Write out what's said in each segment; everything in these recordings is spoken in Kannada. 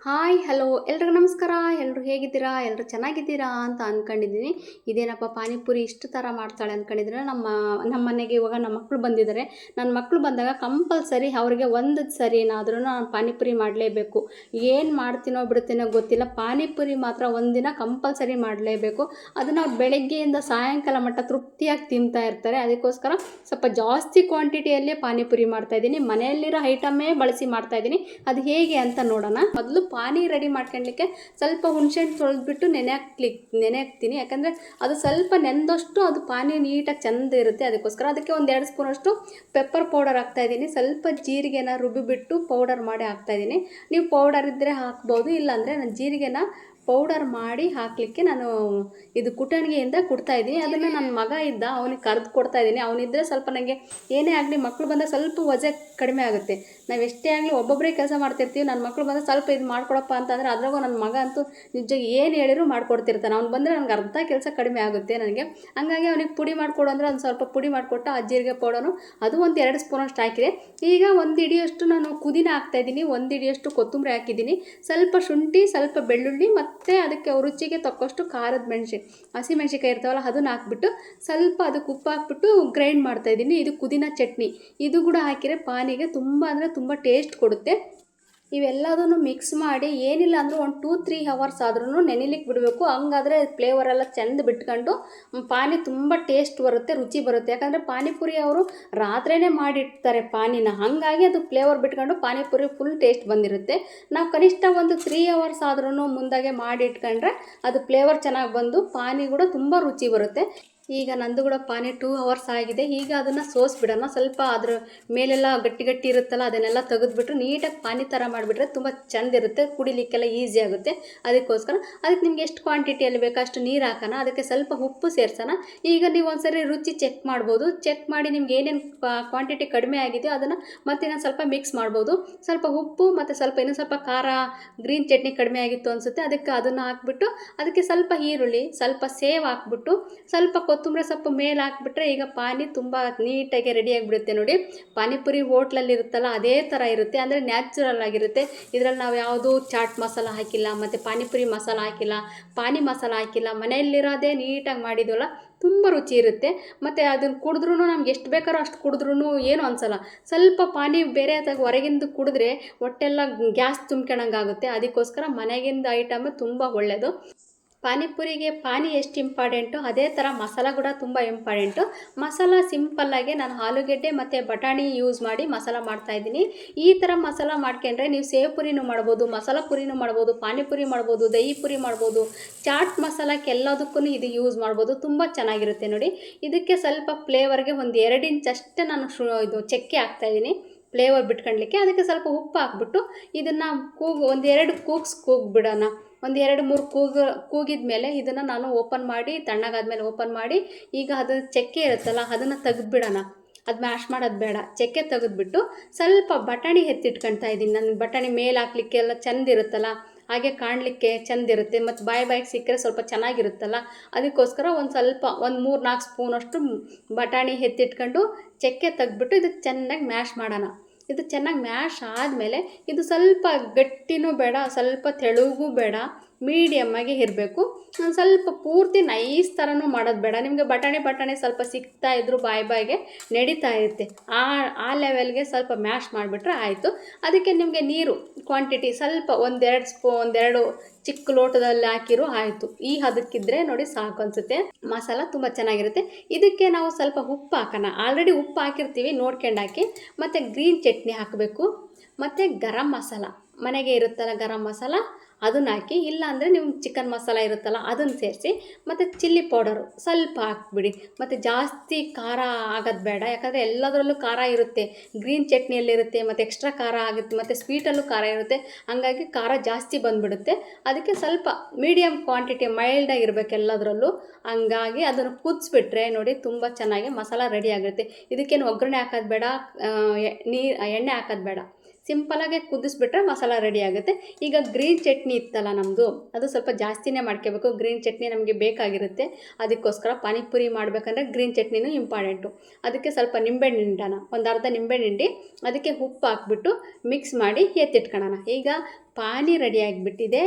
ಹಾಯ್ ಹಲೋ ಎಲ್ರಿಗೂ ನಮಸ್ಕಾರ. ಎಲ್ಲರೂ ಹೇಗಿದ್ದೀರಾ? ಎಲ್ಲರೂ ಚೆನ್ನಾಗಿದ್ದೀರಾ ಅಂತ ಅಂದ್ಕೊಂಡಿದ್ದೀನಿ. ಇದೇನಪ್ಪ ಪಾನಿಪುರಿ ಇಷ್ಟು ಥರ ಮಾಡ್ತಾಳೆ ಅಂದ್ಕೊಂಡಿದ್ರೆ ನಮ್ಮ ಮನೆಗೆ ಇವಾಗ ನಮ್ಮ ಮಕ್ಕಳು ಬಂದಿದ್ದಾರೆ. ನನ್ನ ಮಕ್ಕಳು ಬಂದಾಗ ಕಂಪಲ್ಸರಿ ಅವ್ರಿಗೆ ಒಂದು ಸರಿನಾದ್ರೂ ನಾನು ಪಾನಿಪುರಿ ಮಾಡಲೇಬೇಕು. ಏನು ಮಾಡ್ತೀನೋ ಬಿಡ್ತೀನೋ ಗೊತ್ತಿಲ್ಲ, ಪಾನಿಪುರಿ ಮಾತ್ರ ಒಂದಿನ ಕಂಪಲ್ಸರಿ ಮಾಡಲೇಬೇಕು. ಅದನ್ನು ಅವ್ರು ಬೆಳಗ್ಗೆಯಿಂದ ಸಾಯಂಕಾಲ ಮಟ್ಟ ತೃಪ್ತಿಯಾಗಿ ತಿಂತಾ ಇರ್ತಾರೆ. ಅದಕ್ಕೋಸ್ಕರ ಸ್ವಲ್ಪ ಜಾಸ್ತಿ ಕ್ವಾಂಟಿಟಿಯಲ್ಲೇ ಪಾನಿಪುರಿ ಮಾಡ್ತಾಯಿದ್ದೀನಿ. ಮನೆಯಲ್ಲಿರೋ ಐಟಮೇ ಬಳಸಿ ಮಾಡ್ತಾಯಿದ್ದೀನಿ. ಅದು ಹೇಗೆ ಅಂತ ನೋಡೋಣ. ಮೊದಲು ಪಾನಿ ರೆಡಿ ಮಾಡ್ಕೊಳ್ಳಿಕ್ಕೆ ಸ್ವಲ್ಪ ಹುಣಸೆಹಣ್ಣು ತೊಳೆದ್ಬಿಟ್ಟು ನೆನೆ ಹಾಕ್ತೀನಿ. ಯಾಕಂದರೆ ಅದು ಸ್ವಲ್ಪ ನೆಂದಷ್ಟು ಅದು ಪಾನಿ ನೀಟಾಗಿ ಚೆಂದ ಇರುತ್ತೆ. ಅದಕ್ಕೋಸ್ಕರ ಅದಕ್ಕೆ ಒಂದು 2 ಸ್ಪೂನಷ್ಟು ಪೆಪ್ಪರ್ ಪೌಡರ್ ಹಾಕ್ತಾಯಿದ್ದೀನಿ. ಸ್ವಲ್ಪ ಜೀರಿಗೆನ ರುಬ್ಬಿಬಿಟ್ಟು ಪೌಡರ್ ಮಾಡಿ ಹಾಕ್ತಾಯಿದ್ದೀನಿ. ನೀವು ಪೌಡರ್ ಇದ್ದರೆ ಹಾಕ್ಬೋದು, ಇಲ್ಲಾಂದರೆ ನಾನು ಜೀರಿಗೆನ ಪೌಡರ್ ಮಾಡಿ ಹಾಕಲಿಕ್ಕೆ ನಾನು ಇದು ಕುಟಣಿಗೆಯಿಂದ ಕೊಡ್ತಾಯಿದ್ದೀನಿ. ಅದನ್ನು ನನ್ನ ಮಗ ಇದ್ದ, ಅವನಿಗೆ ಕರೆದು ಕೊಡ್ತಾಯಿದ್ದೀನಿ. ಅವನಿದ್ದರೆ ಸ್ವಲ್ಪ ನನಗೆ ಏನೇ ಆಗಲಿ ಮಕ್ಕಳು ಬಂದಾಗ ಸ್ವಲ್ಪ ವಜೆ ಕಡಿಮೆ ಆಗುತ್ತೆ. ನಾವು ಎಷ್ಟೇ ಆಗಲಿ ಒಬ್ಬೊಬ್ಬರೇ ಕೆಲಸ ಮಾಡ್ತಿರ್ತೀವಿ. ನನ್ನ ಮಕ್ಕಳು ಬಂದಾಗ ಸ್ವಲ್ಪ ಇದು ಮಾಡ್ಕೊಡಪ್ಪ ಅಂತಂದರೆ ಅದ್ರಾಗೂ ನನ್ನ ಮಗ ಅಂತೂ ನಿಜ ಏನು ಹೇಳಿದ್ರು ಮಾಡ್ಕೊಡ್ತಿರ್ತಾನೆ. ಅವ್ನು ಬಂದರೆ ನನಗೆ ಅರ್ಧ ಕೆಲಸ ಕಡಿಮೆ ಆಗುತ್ತೆ ನನಗೆ. ಹಂಗಾಗಿ ಅವನಿಗೆ ಪುಡಿ ಮಾಡಿಕೊಡು ಅಂದರೆ ಒಂದು ಸ್ವಲ್ಪ ಪುಡಿ ಮಾಡಿಕೊಟ್ಟು ಆ ಜೀರಿಗೆ ಪೌಡರು ಅದು ಒಂದು 2 ಸ್ಪೂನಷ್ಟು ಹಾಕಿದೆ. ಈಗ ಒಂದು ಹಿಡಿಯಷ್ಟು ನಾನು ಪುದೀನ ಹಾಕ್ತಾಯಿದ್ದೀನಿ, ಒಂದು ಹಿಡಿಯಷ್ಟು ಕೊತ್ತಂಬರಿ ಹಾಕಿದ್ದೀನಿ, ಸ್ವಲ್ಪ ಶುಂಠಿ, ಸ್ವಲ್ಪ ಬೆಳ್ಳುಳ್ಳಿ ಮತ್ತು ಅದಕ್ಕೆ ರುಚಿಗೆ ತಕ್ಕಷ್ಟು ಖಾರದ ಹಸಿಮೆಣ್ಸಿಕಾಯಿ ಇರ್ತಾವಲ್ಲ ಅದನ್ನು ಹಾಕ್ಬಿಟ್ಟು ಸ್ವಲ್ಪ ಅದಕ್ಕೆ ಉಪ್ಪು ಹಾಕ್ಬಿಟ್ಟು ಗ್ರೈಂಡ್ ಮಾಡ್ತಾಯಿದ್ದೀನಿ. ಇದು ಪುದೀನ ಚಟ್ನಿ. ಇದು ಕೂಡ ಹಾಕಿದರೆ ಪಾನಿಗೆ ತುಂಬ ಅಂದರೆ ತುಂಬ ಟೇಸ್ಟ್ ಕೊಡುತ್ತೆ. ಇವೆಲ್ಲದನ್ನು ಮಿಕ್ಸ್ ಮಾಡಿ ಏನಿಲ್ಲ ಅಂದರೂ ಒಂದು 2-3 ಅವರ್ಸ್ ಆದ್ರೂ ನೆನಿಲಿಕ್ಕೆ ಬಿಡಬೇಕು. ಹಂಗಾದರೆ ಫ್ಲೇವರೆಲ್ಲ ಚೆಂದ ಬಿಟ್ಕೊಂಡು ಪಾನಿ ತುಂಬ ಟೇಸ್ಟ್ ಬರುತ್ತೆ, ರುಚಿ ಬರುತ್ತೆ. ಯಾಕಂದರೆ ಪಾನಿಪುರಿ ಅವರು ರಾತ್ರಿಯೇ ಮಾಡಿಡ್ತಾರೆ ಪಾನಿನ, ಹಾಗಾಗಿ ಅದು ಫ್ಲೇವರ್ ಬಿಟ್ಕೊಂಡು ಪಾನಿಪುರಿ ಫುಲ್ ಟೇಸ್ಟ್ ಬಂದಿರುತ್ತೆ. ನಾವು ಕನಿಷ್ಠ ಒಂದು 3 ಅವರ್ಸ್ ಆದ್ರೂ ಮುಂದಾಗೆ ಮಾಡಿಟ್ಕೊಂಡ್ರೆ ಅದು ಫ್ಲೇವರ್ ಚೆನ್ನಾಗಿ ಬಂದು ಪಾನಿ ಕೂಡ ತುಂಬ ರುಚಿ ಬರುತ್ತೆ. ಈಗ ನಂದು ಕೂಡ ಪಾನಿ 2 ಅವರ್ಸ್ ಆಗಿದೆ. ಈಗ ಅದನ್ನು ಸೋಸ್ಬಿಡೋಣ. ಸ್ವಲ್ಪ ಅದ್ರ ಮೇಲೆಲ್ಲ ಗಟ್ಟಿ ಗಟ್ಟಿ ಇರುತ್ತಲ್ಲ ಅದನ್ನೆಲ್ಲ ತೆಗೆದುಬಿಟ್ರೆ ನೀಟಾಗಿ ಪಾನಿ ಥರ ಮಾಡಿಬಿಟ್ರೆ ತುಂಬ ಚೆಂದ ಇರುತ್ತೆ, ಕುಡಿಲಿಕ್ಕೆಲ್ಲ ಈಸಿ ಆಗುತ್ತೆ. ಅದಕ್ಕೋಸ್ಕರ ಅದಕ್ಕೆ ನಿಮ್ಗೆ ಎಷ್ಟು ಕ್ವಾಂಟಿಟಿಯಲ್ಲಿ ಬೇಕೋ ಅಷ್ಟು ನೀರು ಹಾಕೋಣ, ಅದಕ್ಕೆ ಸ್ವಲ್ಪ ಉಪ್ಪು ಸೇರಿಸೋಣ. ಈಗ ನೀವು ಒಂದ್ಸರಿ ರುಚಿ ಚೆಕ್ ಮಾಡ್ಬೋದು. ಚೆಕ್ ಮಾಡಿ ನಿಮ್ಗೆ ಏನೇನು ಕ್ವಾಂಟಿಟಿ ಕಡಿಮೆ ಆಗಿದೆಯೋ ಅದನ್ನು ಮತ್ತೆ ಇನ್ನೊಂದು ಸ್ವಲ್ಪ ಮಿಕ್ಸ್ ಮಾಡ್ಬೋದು. ಸ್ವಲ್ಪ ಉಪ್ಪು ಮತ್ತು ಸ್ವಲ್ಪ ಇನ್ನೊಂದು ಸ್ವಲ್ಪ ಖಾರ, ಗ್ರೀನ್ ಚಟ್ನಿ ಕಡಿಮೆ ಆಗಿತ್ತು ಅನಿಸುತ್ತೆ, ಅದಕ್ಕೆ ಅದನ್ನು ಹಾಕ್ಬಿಟ್ಟು ಅದಕ್ಕೆ ಸ್ವಲ್ಪ ಈರುಳ್ಳಿ, ಸ್ವಲ್ಪ ಸೇವ್ ಹಾಕ್ಬಿಟ್ಟು ಸ್ವಲ್ಪ ಕೊತ್ತಂಬರಿ ಸೊಪ್ಪು ಮೇಲೆ ಹಾಕ್ಬಿಟ್ರೆ ಈಗ ಪಾನಿ ತುಂಬ ನೀಟಾಗಿ ರೆಡಿಯಾಗಿಬಿಡುತ್ತೆ. ನೋಡಿ, ಪಾನಿಪುರಿ ಹೋಟ್ಲಲ್ಲಿ ಇರುತ್ತಲ್ಲ ಅದೇ ಥರ ಇರುತ್ತೆ, ಅಂದರೆ ನ್ಯಾಚುರಲ್ ಆಗಿರುತ್ತೆ. ಇದರಲ್ಲಿ ನಾವು ಯಾವುದೂ ಚಾಟ್ ಮಸಾಲ ಹಾಕಿಲ್ಲ, ಮತ್ತು ಪಾನಿಪುರಿ ಮಸಾಲ ಹಾಕಿಲ್ಲ, ಪಾನಿ ಮಸಾಲ ಹಾಕಿಲ್ಲ, ಮನೆಯಲ್ಲಿರೋದೇ ನೀಟಾಗಿ ಮಾಡಿದ್ವಲ್ಲ, ತುಂಬ ರುಚಿ ಇರುತ್ತೆ. ಮತ್ತು ಅದನ್ನು ಕುಡಿದ್ರೂ ನಮ್ಗೆ ಎಷ್ಟು ಬೇಕಾದ್ರೂ ಅಷ್ಟು ಕುಡಿದ್ರೂ ಏನೂ ಅನಿಸಲ್ಲ. ಸ್ವಲ್ಪ ಪಾನಿ ಬೇರೆ ಹೊರಗಿಂದ ಕುಡಿದ್ರೆ ಹೊಟ್ಟೆಲ್ಲ ಗ್ಯಾಸ್ ತುಂಬ್ಕೊಳಂಗಾಗುತ್ತೆ. ಅದಕ್ಕೋಸ್ಕರ ಮನೆಗಿಂದ ಐಟಮ್ ತುಂಬ ಒಳ್ಳೆಯದು. ಪಾನಿಪುರಿಗೆ ಪಾನಿ ಎಷ್ಟು ಇಂಪಾರ್ಟೆಂಟು ಅದೇ ಥರ ಮಸಾಲ ಕೂಡ ತುಂಬ ಇಂಪಾರ್ಟೆಂಟು. ಮಸಾಲ ಸಿಂಪಲ್ಲಾಗಿ ನಾನು ಆಲೂಗೆಡ್ಡೆ ಮತ್ತು ಬಟಾಣಿ ಯೂಸ್ ಮಾಡಿ ಮಸಾಲ ಮಾಡ್ತಾಯಿದ್ದೀನಿ. ಈ ಥರ ಮಸಾಲ ಮಾಡ್ಕೊಂಡ್ರೆ ನೀವು ಸೇವ್ ಪುರಿನೂ ಮಾಡ್ಬೋದು, ಮಸಾಲ ಪುರಿನೂ ಮಾಡ್ಬೋದು, ಪಾನಿಪುರಿ ಮಾಡ್ಬೋದು, ದಹಿ ಪುರಿ ಮಾಡ್ಬೋದು, ಚಾಟ್ ಮಸಾಲಕ್ಕೆ ಎಲ್ಲದಕ್ಕೂ ಇದು ಯೂಸ್ ಮಾಡ್ಬೋದು, ತುಂಬ ಚೆನ್ನಾಗಿರುತ್ತೆ. ನೋಡಿ, ಇದಕ್ಕೆ ಸ್ವಲ್ಪ ಫ್ಲೇವರ್ಗೆ ಒಂದು 2 ಇಂಚ್ ಅಷ್ಟೇ ನಾನು ಇದು ಚಕ್ಕೆ ಹಾಕ್ತಾಯಿದ್ದೀನಿ ಫ್ಲೇವರ್ ಬಿಟ್ಕೊಳ್ಳಿಕ್ಕೆ. ಅದಕ್ಕೆ ಸ್ವಲ್ಪ ಉಪ್ಪು ಹಾಕ್ಬಿಟ್ಟು ಇದನ್ನು ಒಂದು 2 ಕೂಗಿಬಿಡೋಣ. ಒಂದು 2-3 ಕೂಗಿದ ಮೇಲೆ ಇದನ್ನು ನಾನು ಓಪನ್ ಮಾಡಿ, ತಣ್ಣಗಾದ್ಮೇಲೆ ಓಪನ್ ಮಾಡಿ ಈಗ ಅದು ಚಕ್ಕೆ ಇರುತ್ತಲ್ಲ ಅದನ್ನು ತೆಗೆದುಬಿಡೋಣ. ಅದು ಮ್ಯಾಶ್ ಮಾಡೋದು ಬೇಡ, ಚಕ್ಕೆ ತೆಗೆದುಬಿಟ್ಟು ಸ್ವಲ್ಪ ಬಟಾಣಿ ಎತ್ತಿಟ್ಕೊಳ್ತಾ ಇದ್ದೀನಿ. ನನ್ನ ಬಟಾಣಿ ಮೇಲೆ ಹಾಕ್ಲಿಕ್ಕೆ ಎಲ್ಲ ಚೆಂದ ಇರುತ್ತಲ್ಲ, ಹಾಗೆ ಕಾಣಲಿಕ್ಕೆ ಚೆಂದಿರುತ್ತೆ ಮತ್ತು ಬಾಯಿಗೆ ಸಿಕ್ಕರೆ ಸ್ವಲ್ಪ ಚೆನ್ನಾಗಿರುತ್ತಲ್ಲ. ಅದಕ್ಕೋಸ್ಕರ ಒಂದು ಸ್ವಲ್ಪ ಒಂದು 3-4 ಸ್ಪೂನಷ್ಟು ಬಟಾಣಿ ಎತ್ತಿಟ್ಕೊಂಡು ಚಕ್ಕೆ ತೆಗೆದ್ಬಿಟ್ಟು ಇದು ಚೆನ್ನಾಗಿ ಮ್ಯಾಶ್ ಮಾಡೋಣ. ಇದು ಚೆನ್ನಾಗಿ ಮ್ಯಾಶ್ ಆದಮೇಲೆ ಇದು ಸ್ವಲ್ಪ ಗಟ್ಟಿನೂ ಬೇಡ, ಸ್ವಲ್ಪ ತೆಳುಗೂ ಬೇಡ, ಮೀಡಿಯಮ್ಮಾಗಿ ಇರಬೇಕು. ಸ್ವಲ್ಪ ಪೂರ್ತಿ ನೈಸ್ ಥರನೂ ಮಾಡೋದು ಬೇಡ. ನಿಮಗೆ ಬಟಾಣಿ ಸ್ವಲ್ಪ ಸಿಗ್ತಾ ಇದ್ದರೂ ಬಾಯಿಗೆ ನಡೀತಾ ಇರುತ್ತೆ. ಆ ಲೆವೆಲ್ಗೆ ಸ್ವಲ್ಪ ಮ್ಯಾಶ್ ಮಾಡಿಬಿಟ್ರೆ ಆಯಿತು. ಅದಕ್ಕೆ ನಿಮಗೆ ನೀರು ಕ್ವಾಂಟಿಟಿ ಸ್ವಲ್ಪ ಒಂದೆರಡು ಚಿಕ್ಕ ಲೋಟದಲ್ಲಿ ಹಾಕಿರೂ ಆಯಿತು. ಈ ಹದಕ್ಕಿದ್ರೆ ನೋಡಿ ಸಾಕು ಅನಿಸುತ್ತೆ. ಮಸಾಲ ತುಂಬ ಚೆನ್ನಾಗಿರುತ್ತೆ. ಇದಕ್ಕೆ ನಾವು ಸ್ವಲ್ಪ ಉಪ್ಪು ಹಾಕೋಣ. ಆಲ್ರೆಡಿ ಉಪ್ಪು ಹಾಕಿರ್ತೀವಿ, ನೋಡ್ಕೊಂಡು ಹಾಕಿ. ಮತ್ತು ಗ್ರೀನ್ ಚಟ್ನಿ ಹಾಕಬೇಕು, ಮತ್ತು ಗರಂ ಮಸಾಲ ಮನೆಗೆ ಇರುತ್ತಲ್ಲ ಗರಂ ಮಸಾಲ ಅದನ್ನು ಹಾಕಿ, ಇಲ್ಲಾಂದರೆ ನೀವು ಚಿಕನ್ ಮಸಾಲ ಇರುತ್ತಲ್ಲ ಅದನ್ನು ಸೇರಿಸಿ, ಮತ್ತು ಚಿಲ್ಲಿ ಪೌಡರು ಸ್ವಲ್ಪ ಹಾಕ್ಬಿಡಿ. ಮತ್ತು ಜಾಸ್ತಿ ಖಾರ ಆಗೋದು ಬೇಡ, ಯಾಕಂದರೆ ಎಲ್ಲದರಲ್ಲೂ ಖಾರ ಇರುತ್ತೆ. ಗ್ರೀನ್ ಚಟ್ನಿಯಲ್ಲಿರುತ್ತೆ ಮತ್ತು ಎಕ್ಸ್ಟ್ರಾ ಖಾರ ಆಗುತ್ತೆ, ಮತ್ತು ಸ್ವೀಟಲ್ಲೂ ಖಾರ ಇರುತ್ತೆ. ಹಾಗಾಗಿ ಖಾರ ಜಾಸ್ತಿ ಬಂದುಬಿಡುತ್ತೆ. ಅದಕ್ಕೆ ಸ್ವಲ್ಪ ಮೀಡಿಯಮ್ ಕ್ವಾಂಟಿಟಿ ಮೈಲ್ಡಾಗಿರ್ಬೇಕು ಎಲ್ಲದರಲ್ಲೂ. ಹಂಗಾಗಿ ಅದನ್ನು ಕುದಿಸ್ಬಿಟ್ರೆ ನೋಡಿ ತುಂಬ ಚೆನ್ನಾಗಿ ಮಸಾಲ ರೆಡಿ ಆಗುತ್ತೆ. ಇದಕ್ಕೇನು ಒಗ್ಗರಣೆ ಹಾಕೋದು ಬೇಡ, ಎಣ್ಣೆ ಹಾಕೋದು ಬೇಡ. ಸಿಂಪಲಾಗೆ ಕುದಿಸ್ಬಿಟ್ರೆ ಮಸಾಲ ರೆಡಿ ಆಗುತ್ತೆ. ಈಗ ಗ್ರೀನ್ ಚಟ್ನಿ ಇತ್ತಲ್ಲ ನಮ್ಮದು, ಅದು ಸ್ವಲ್ಪ ಜಾಸ್ತಿನೇ ಮಾಡ್ಕೋಬೇಕು. ಗ್ರೀನ್ ಚಟ್ನಿ ನಮಗೆ ಬೇಕಾಗಿರುತ್ತೆ. ಅದಕ್ಕೋಸ್ಕರ ಪಾನಿಪುರಿ ಮಾಡಬೇಕಂದ್ರೆ ಗ್ರೀನ್ ಚಟ್ನಿನೂ ಇಂಪಾರ್ಟೆಂಟು. ಅದಕ್ಕೆ ಸ್ವಲ್ಪ ನಿಂಬೆಹಣ್ಣು ಹಿಂಡೋಣ, ಒಂದು ಅರ್ಧ ನಿಂಬೆಹಣ್ಣು ಹಿಂಡಿ ಅದಕ್ಕೆ ಉಪ್ಪು ಹಾಕ್ಬಿಟ್ಟು ಮಿಕ್ಸ್ ಮಾಡಿ ಎತ್ತಿಟ್ಕೊಳ್ಳೋಣ. ಈಗ ಪಾನಿ ರೆಡಿ ಆಗಿಬಿಟ್ಟಿದೆ,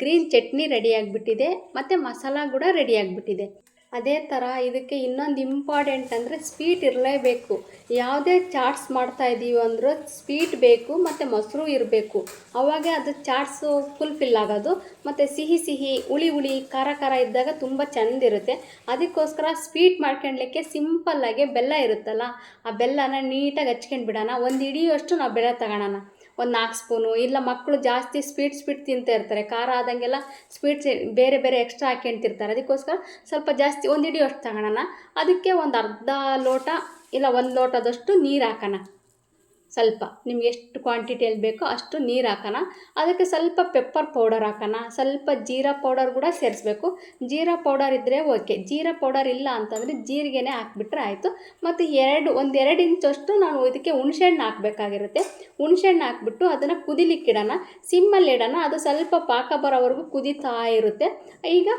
ಗ್ರೀನ್ ಚಟ್ನಿ ರೆಡಿ ಆಗಿಬಿಟ್ಟಿದೆ, ಮತ್ತು ಮಸಾಲ ಕೂಡ ರೆಡಿ ಆಗಿಬಿಟ್ಟಿದೆ. ಅದೇ ಥರ ಇದಕ್ಕೆ ಇನ್ನೊಂದು ಇಂಪಾರ್ಟೆಂಟ್ ಅಂದರೆ ಸ್ವೀಟ್ ಇರಲೇಬೇಕು. ಯಾವುದೇ ಚಾಟ್ಸ್ ಮಾಡ್ತಾಯಿದ್ದೀವಿ ಅಂದರೂ ಸ್ವೀಟ್ ಬೇಕು ಮತ್ತು ಮೊಸರು ಇರಬೇಕು. ಅವಾಗ ಅದು ಚಾಟ್ಸು ಫುಲ್ಫಿಲ್ ಆಗೋದು. ಮತ್ತು ಸಿಹಿ ಸಿಹಿ, ಹುಳಿ ಹುಳಿ, ಖಾರ ಖಾರ ಇದ್ದಾಗ ತುಂಬ ಚೆಂದಿರುತ್ತೆ. ಅದಕ್ಕೋಸ್ಕರ ಸ್ವೀಟ್ ಮಾಡ್ಕೊಳ್ಲಿಕ್ಕೆ ಸಿಂಪಲ್ಲಾಗಿ ಬೆಲ್ಲ ಇರುತ್ತಲ್ಲ, ಆ ಬೆಲ್ಲನ ನೀಟಾಗಿ ಹಚ್ಕೊಂಡು ಬಿಡೋಣ. ಒಂದು ಹಿಡಿಯುವಷ್ಟು ನಾವು ಬೆಲ್ಲ ತಗೊಳ್ಳೋಣ, ಒಂದು 4 ಸ್ಪೂನು. ಇಲ್ಲ ಮಕ್ಕಳು ಜಾಸ್ತಿ ಸ್ವೀಟ್ ತಿಂತಾ ಇರ್ತಾರೆ, ಖಾರ ಆದಂಗೆಲ್ಲ ಸ್ವೀಟ್ಸ್ ಬೇರೆ ಬೇರೆ ಎಕ್ಸ್ಟ್ರಾ ಹಾಕ್ಯಂತಿರ್ತಾರೆ. ಅದಕ್ಕೋಸ್ಕರ ಸ್ವಲ್ಪ ಜಾಸ್ತಿ ಒಂದು ಹಿಡಿಯೋಷ್ಟು ತಗೊಳ್ಳೋಣ. ಅದಕ್ಕೆ ಒಂದು ಅರ್ಧ ಲೋಟ ಇಲ್ಲ 1 ಲೋಟದಷ್ಟು ನೀರು ಹಾಕೋಣ. ಸ್ವಲ್ಪ ನಿಮ್ಗೆ ಎಷ್ಟು ಕ್ವಾಂಟಿಟಿಯಲ್ಲಿ ಬೇಕೋ ಅಷ್ಟು ನೀರು ಹಾಕೋಣ. ಅದಕ್ಕೆ ಸ್ವಲ್ಪ ಪೆಪ್ಪರ್ ಪೌಡರ್ ಹಾಕೋಣ, ಸ್ವಲ್ಪ ಜೀರಾ ಪೌಡರ್ ಕೂಡ ಸೇರಿಸ್ಬೇಕು. ಜೀರಾ ಪೌಡರ್ ಇದ್ದರೆ ಓಕೆ, ಜೀರಾ ಪೌಡರ್ ಇಲ್ಲ ಅಂತಂದರೆ ಜೀರಿಗೆನೇ ಹಾಕ್ಬಿಟ್ರೆ ಆಯಿತು. ಮತ್ತು ಒಂದು 2 ಇಂಚಷ್ಟು ನಾವು ಇದಕ್ಕೆ ಹುಣಸೆಹಣ್ಣು ಹಾಕಬೇಕಾಗಿರುತ್ತೆ. ಹುಣಸೆಹಣ್ಣು ಹಾಕ್ಬಿಟ್ಟು ಅದನ್ನು ಕುದಿಲಿಕ್ಕಿಡೋಣ, ಸಿಮ್ಮಲ್ಲಿ ಇಡೋಣ. ಅದು ಸ್ವಲ್ಪ ಪಾಕ ಬರೋವರೆಗೂ ಕುದೀತಾ ಇರುತ್ತೆ. ಈಗ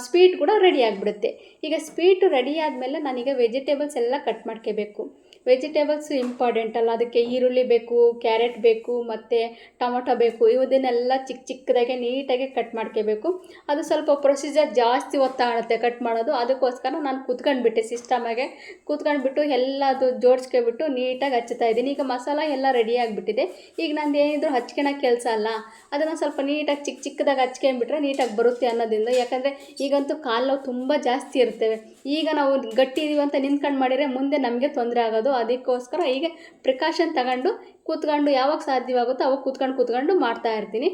ಸ್ವೀಟ್ ಕೂಡ ರೆಡಿ ಆಗಿಬಿಡುತ್ತೆ. ಈಗ ಸ್ವೀಟು ರೆಡಿ ಆದಮೇಲೆ ನಾನೀಗ ವೆಜಿಟೇಬಲ್ಸ್ ಎಲ್ಲ ಕಟ್ ಮಾಡ್ಕೋಬೇಕು. ವೆಜಿಟೇಬಲ್ಸ್ ಇಂಪಾರ್ಟೆಂಟ್ ಅಲ್ಲ, ಅದಕ್ಕೆ ಈರುಳ್ಳಿ ಬೇಕು, ಕ್ಯಾರೆಟ್ ಬೇಕು, ಮತ್ತು ಟೊಮೊಟೊ ಬೇಕು. ಇವನ್ನೆಲ್ಲ ಚಿಕ್ಕದಾಗೆ ನೀಟಾಗಿ ಕಟ್ ಮಾಡ್ಕೋಬೇಕು. ಅದು ಸ್ವಲ್ಪ ಪ್ರೊಸೀಜರ್ ಜಾಸ್ತಿ ಹೊತ್ತಾಗುತ್ತೆ ಕಟ್ ಮಾಡೋದು. ಅದಕ್ಕೋಸ್ಕರ ನಾನು ಕೂತ್ಕೊಂಡ್ಬಿಟ್ಟೆ, ಸಿಸ್ಟಮಾಗೆ ಕೂತ್ಕೊಂಡ್ಬಿಟ್ಟು ಎಲ್ಲದು ಜೋಡಿಸ್ಕೊಬಿಟ್ಟು ನೀಟಾಗಿ ಹಚ್ತಾ ಇದ್ದೀನಿ. ಈಗ ಮಸಾಲ ಎಲ್ಲ ರೆಡಿ ಆಗಿಬಿಟ್ಟಿದೆ. ಈಗ ನಂದು ಏನಿದ್ರು ಹಚ್ಕೊಳೋ ಕೆಲಸ ಅಲ್ಲ, ಅದನ್ನು ಸ್ವಲ್ಪ ನೀಟಾಗಿ ಚಿಕ್ಕದಾಗಿ ಹಚ್ಕೊಂಡ್ಬಿಟ್ರೆ ನೀಟಾಗಿ ಬರುತ್ತೆ ಅನ್ನೋದ್ರಿಂದ. ಯಾಕಂದರೆ ಈಗಂತೂ ಕಾಲು ನೋವು ತುಂಬ ಜಾಸ್ತಿ ಇರ್ತೇವೆ. ಈಗ ನಾವು ಗಟ್ಟಿ ಇದೀವಿ ಅಂತ ನಿಂತ್ಕೊಂಡು ಮಾಡಿದರೆ ಮುಂದೆ ನಮಗೆ ತೊಂದರೆ ಆಗೋದು. ಅದಕ್ಕೋಸ್ಕರ ಈಗ ಪ್ರಿಕಾಷನ್ ತಗೊಂಡು ಕೂತ್ಕೊಂಡು ಯಾವಾಗ ಸಾಧ್ಯವಾಗುತ್ತೋ ಅವಾಗ ಕೂತ್ಕೊಂಡು ಮಾಡ್ತಾ ಇರ್ತೀನಿ.